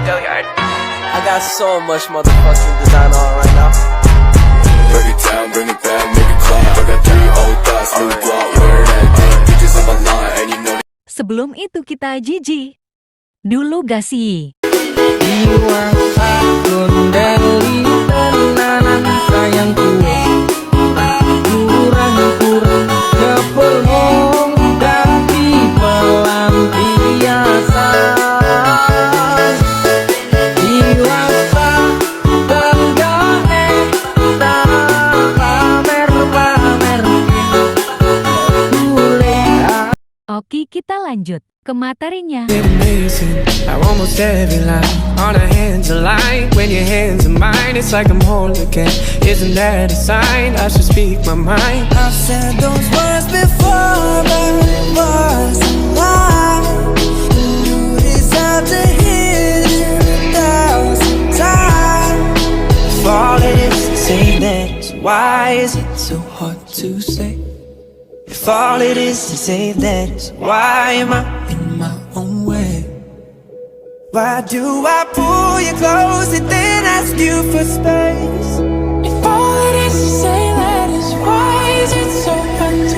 I got so much motherfucking design on right now. Break it down, bring it back, make it clap. I got 3 old thoughts, new block, where that damn bitches on my line, and you know. Sebelum itu kita jijik dulu gak sih? Iwang kondeli tenanan sayangku, kurang-kurang kepelong tapi pelampiasan. Iwang tenggane tak pamer-pamer boleh. Oke, kita lanjut ke materinya. Amazing, how almost every line on our hands align. When your hands are mine, it's like I'm whole again. Isn't that a sign? I should speak my mind. I've said those words before, but it was a lie. You deserve to hear it 1,000 times. If all it is to say that, why is it so hard to say? If all it is to say that, why am I in my own way? Why do I pull you close and then ask you for space? If all it is to say that is, why is it so hard